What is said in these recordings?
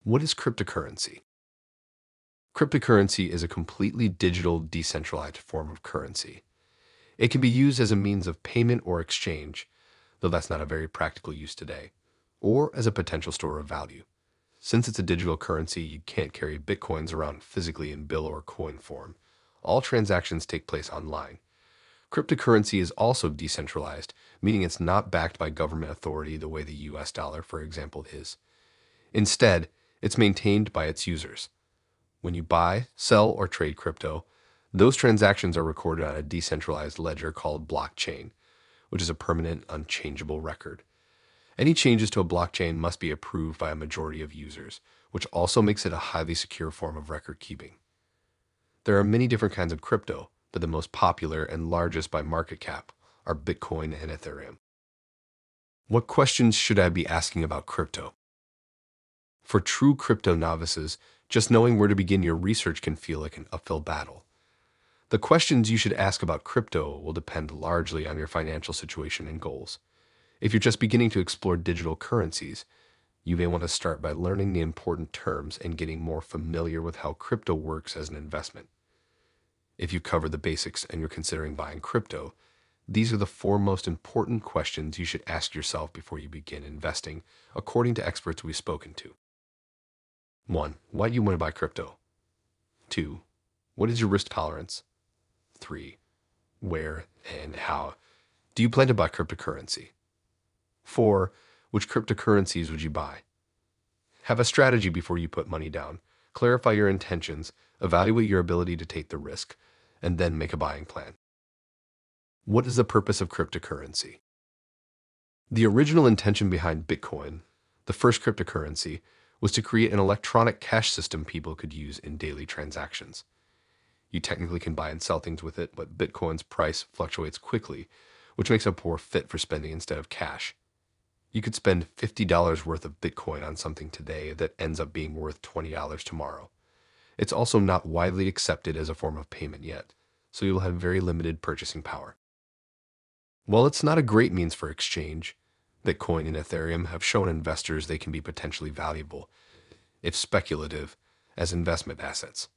What is cryptocurrency? Cryptocurrency is a completely digital, decentralized form of currency. It can be used as a means of payment or exchange, though that's not a very practical use today, or as a potential store of value. Since it's a digital currency, you can't carry bitcoins around physically in bill or coin form. All transactions take place online. Cryptocurrency is also decentralized, meaning it's not backed by government authority the way the US dollar, for example, is. Instead, it's maintained by its users. When you buy, sell, or trade crypto, those transactions are recorded on a decentralized ledger called blockchain, which is a permanent, unchangeable record. Any changes to a blockchain must be approved by a majority of users, which also makes it a highly secure form of record keeping. There are many different kinds of crypto, but the most popular and largest by market cap are Bitcoin and Ethereum. What questions should I be asking about crypto? For true crypto novices, just knowing where to begin your research can feel like an uphill battle. The questions you should ask about crypto will depend largely on your financial situation and goals. If you're just beginning to explore digital currencies, you may want to start by learning the important terms and getting more familiar with how crypto works as an investment. If you cover the basics and you're considering buying crypto, these are the four most important questions you should ask yourself before you begin investing, according to experts we've spoken to. 1. Why do you want to buy crypto? 2. What is your risk tolerance? 3. Where and how do you plan to buy cryptocurrency? 4. Which cryptocurrencies would you buy? Have a strategy before you put money down. Clarify your intentions, evaluate your ability to take the risk, and then make a buying plan. What is the purpose of cryptocurrency? The original intention behind Bitcoin, the first cryptocurrency, was to create an electronic cash system people could use in daily transactions. You technically can buy and sell things with it, but Bitcoin's price fluctuates quickly, which makes it a poor fit for spending instead of cash. You could spend $50 worth of Bitcoin on something today that ends up being worth $20 tomorrow. It's also not widely accepted as a form of payment yet, so you'll have very limited purchasing power. While it's not a great means for exchange, Bitcoin and Ethereum have shown investors they can be potentially valuable, if speculative, as investment assets.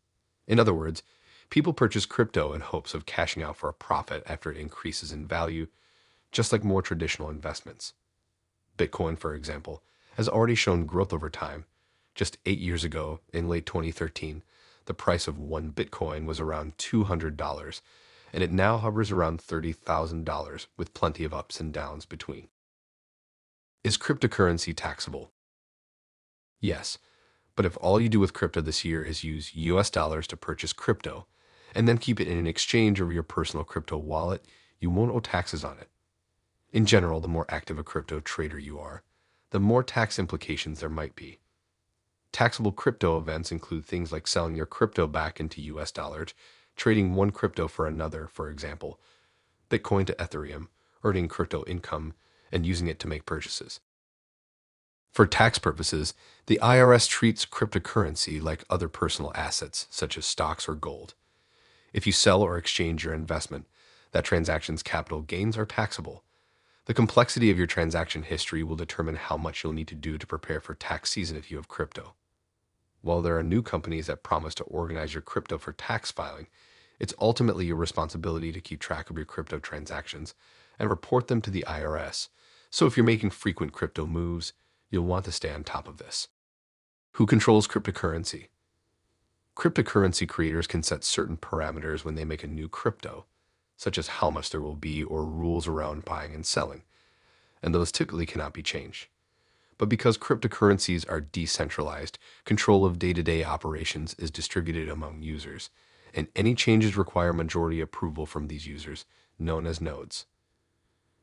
In other words, people purchase crypto in hopes of cashing out for a profit after it increases in value, just like more traditional investments. Bitcoin, for example, has already shown growth over time. Just 8 years ago, in late 2013, the price of one Bitcoin was around $200, and it now hovers around $30,000 with plenty of ups and downs between. Is cryptocurrency taxable? Yes, but if all you do with crypto this year is use US dollars to purchase crypto, and then keep it in an exchange or your personal crypto wallet, you won't owe taxes on it. In general, the more active a crypto trader you are, the more tax implications there might be. Taxable crypto events include things like selling your crypto back into US dollars, trading one crypto for another, for example, Bitcoin to Ethereum, earning crypto income, and using it to make purchases. For tax purposes, the IRS treats cryptocurrency like other personal assets, such as stocks or gold. If you sell or exchange your investment, that transaction's capital gains are taxable. The complexity of your transaction history will determine how much you'll need to do to prepare for tax season if you have crypto. While there are new companies that promise to organize your crypto for tax filing, it's ultimately your responsibility to keep track of your crypto transactions and report them to the IRS. So if you're making frequent crypto moves, you'll want to stay on top of this. Who controls cryptocurrency? Cryptocurrency creators can set certain parameters when they make a new crypto, such as how much there will be or rules around buying and selling, and those typically cannot be changed. But because cryptocurrencies are decentralized, control of day-to-day operations is distributed among users, and any changes require majority approval from these users, known as nodes.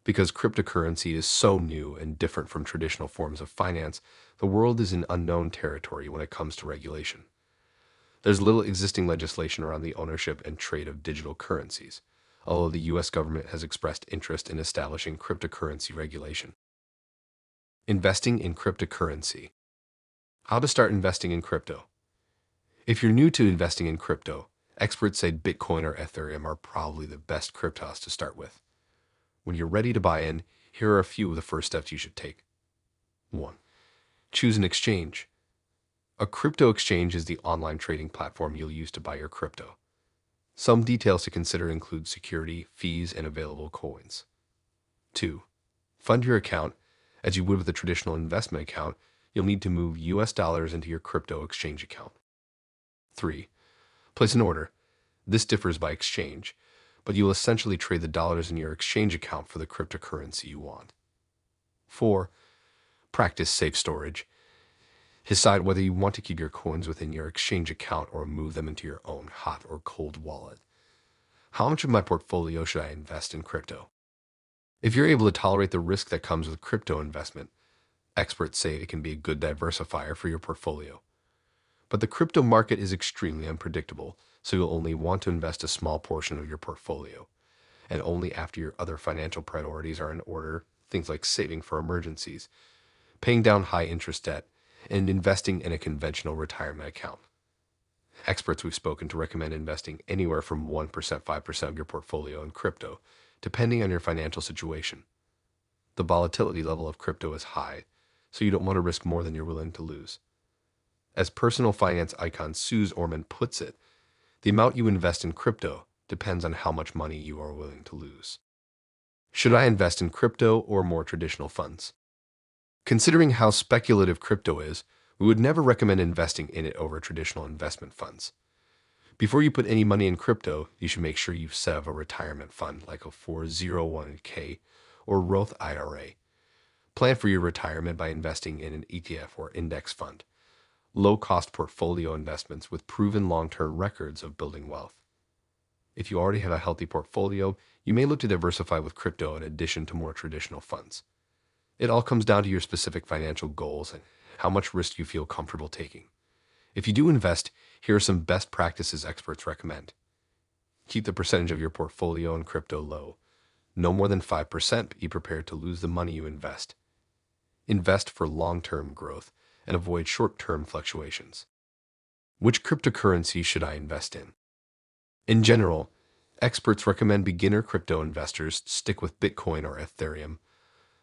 Because cryptocurrency is so new and different from traditional forms of finance, the world is in unknown territory when it comes to regulation. There's little existing legislation around the ownership and trade of digital currencies, although the US government has expressed interest in establishing cryptocurrency regulation. Investing in cryptocurrency. How to start investing in crypto. If you're new to investing in crypto, experts say Bitcoin or Ethereum are probably the best cryptos to start with. When you're ready to buy in, here are a few of the first steps you should take. 1. Choose an exchange. A crypto exchange is the online trading platform you'll use to buy your crypto. Some details to consider include security, fees, and available coins. 2. Fund your account. As you would with a traditional investment account, you'll need to move US dollars into your crypto exchange account. 3. Place an order. This differs by exchange, but you'll essentially trade the dollars in your exchange account for the cryptocurrency you want. 4. Practice safe storage. Decide whether you want to keep your coins within your exchange account or move them into your own hot or cold wallet. How much of my portfolio should I invest in crypto? If you're able to tolerate the risk that comes with crypto investment, experts say it can be a good diversifier for your portfolio. But the crypto market is extremely unpredictable, so you'll only want to invest a small portion of your portfolio, and only after your other financial priorities are in order, things like saving for emergencies, paying down high-interest debt, and investing in a conventional retirement account. Experts we've spoken to recommend investing anywhere from 1% to 5% of your portfolio in crypto, depending on your financial situation. The volatility level of crypto is high, so you don't want to risk more than you're willing to lose. As personal finance icon Suze Orman puts it, the amount you invest in crypto depends on how much money you are willing to lose. Should I invest in crypto or more traditional funds? Considering how speculative crypto is, we would never recommend investing in it over traditional investment funds. Before you put any money in crypto, you should make sure you've set up a retirement fund like a 401k or Roth IRA. Plan for your retirement by investing in an ETF or index fund, low-cost portfolio investments with proven long-term records of building wealth. If you already have a healthy portfolio, you may look to diversify with crypto in addition to more traditional funds. It all comes down to your specific financial goals and how much risk you feel comfortable taking. If you do invest, here are some best practices experts recommend. Keep the percentage of your portfolio in crypto low. No more than 5%, be prepared to lose the money you invest. Invest for long-term growth and avoid short-term fluctuations. Which cryptocurrency should I invest in? In general, experts recommend beginner crypto investors stick with Bitcoin or Ethereum,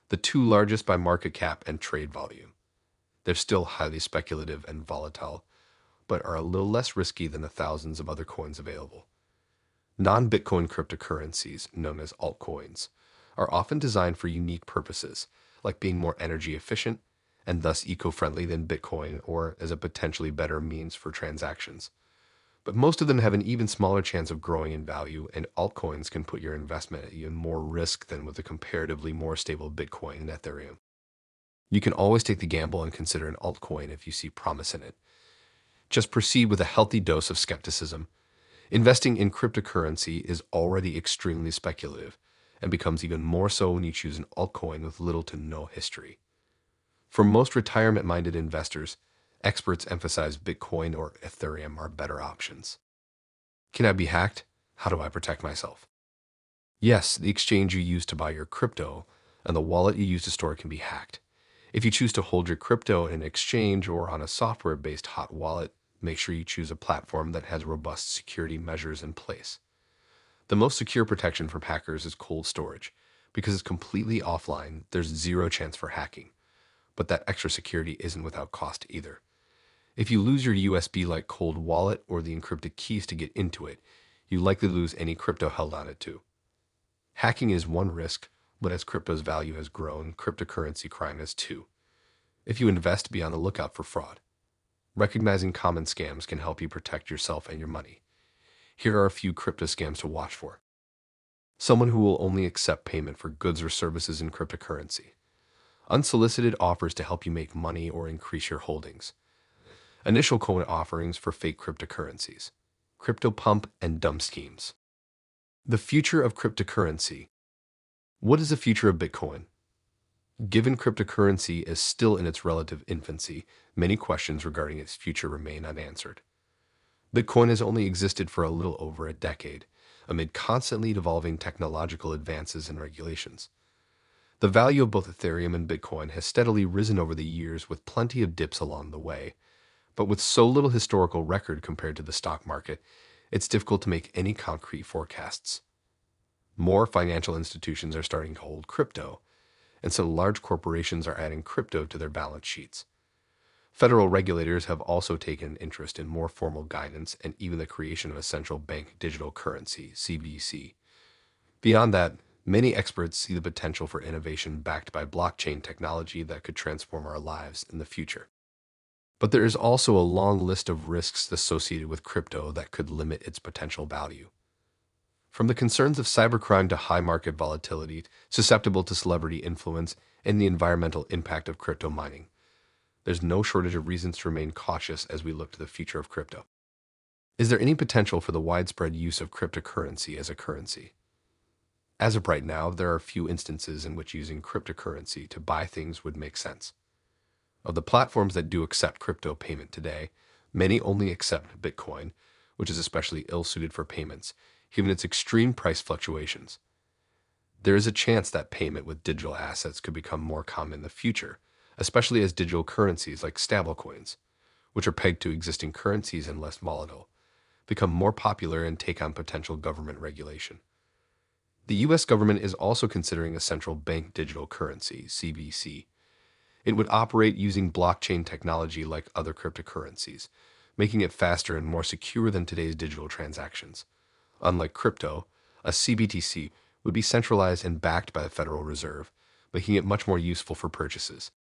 the two largest by market cap and trade volume. They're still highly speculative and volatile, but are a little less risky than the thousands of other coins available. Non-Bitcoin cryptocurrencies, known as altcoins, are often designed for unique purposes, like being more energy efficient and thus eco-friendly than Bitcoin or as a potentially better means for transactions. But most of them have an even smaller chance of growing in value, and altcoins can put your investment at even more risk than with the comparatively more stable Bitcoin and Ethereum. You can always take the gamble and consider an altcoin if you see promise in it. Just proceed with a healthy dose of skepticism. Investing in cryptocurrency is already extremely speculative and becomes even more so when you choose an altcoin with little to no history. For most retirement-minded investors, experts emphasize Bitcoin or Ethereum are better options. Can I be hacked? How do I protect myself? Yes, the exchange you use to buy your crypto and the wallet you use to store it can be hacked. If you choose to hold your crypto in an exchange or on a software-based hot wallet, make sure you choose a platform that has robust security measures in place. The most secure protection from hackers is cold storage. Because it's completely offline, there's zero chance for hacking. But that extra security isn't without cost either. If you lose your USB-like cold wallet or the encrypted keys to get into it, you likely lose any crypto held on it too. Hacking is one risk, but as crypto's value has grown, cryptocurrency crime has too. If you invest, be on the lookout for fraud. Recognizing common scams can help you protect yourself and your money. Here are a few crypto scams to watch for. Someone who will only accept payment for goods or services in cryptocurrency. Unsolicited offers to help you make money or increase your holdings. Initial coin offerings for fake cryptocurrencies. Crypto pump and dump schemes. The future of cryptocurrency. What is the future of Bitcoin? Given cryptocurrency is still in its relative infancy, many questions regarding its future remain unanswered. Bitcoin has only existed for a little over a decade, amid constantly evolving technological advances and regulations. The value of both Ethereum and Bitcoin has steadily risen over the years with plenty of dips along the way. But with so little historical record compared to the stock market, it's difficult to make any concrete forecasts. More financial institutions are starting to hold crypto, and some large corporations are adding crypto to their balance sheets. Federal regulators have also taken an interest in more formal guidance and even the creation of a central bank digital currency, CBDC. Beyond that, many experts see the potential for innovation backed by blockchain technology that could transform our lives in the future. But there is also a long list of risks associated with crypto that could limit its potential value. From the concerns of cybercrime to high market volatility, susceptible to celebrity influence, and the environmental impact of crypto mining, there's no shortage of reasons to remain cautious as we look to the future of crypto. Is there any potential for the widespread use of cryptocurrency as a currency? As of right now, there are a few instances in which using cryptocurrency to buy things would make sense. Of the platforms that do accept crypto payment today, many only accept Bitcoin, which is especially ill-suited for payments, given its extreme price fluctuations. There is a chance that payment with digital assets could become more common in the future, especially as digital currencies like stablecoins, which are pegged to existing currencies and less volatile, become more popular and take on potential government regulation. The U.S. government is also considering a central bank digital currency, CBDC. It would operate using blockchain technology like other cryptocurrencies, making it faster and more secure than today's digital transactions. Unlike crypto, a CBDC would be centralized and backed by the Federal Reserve, making it much more useful for purchases.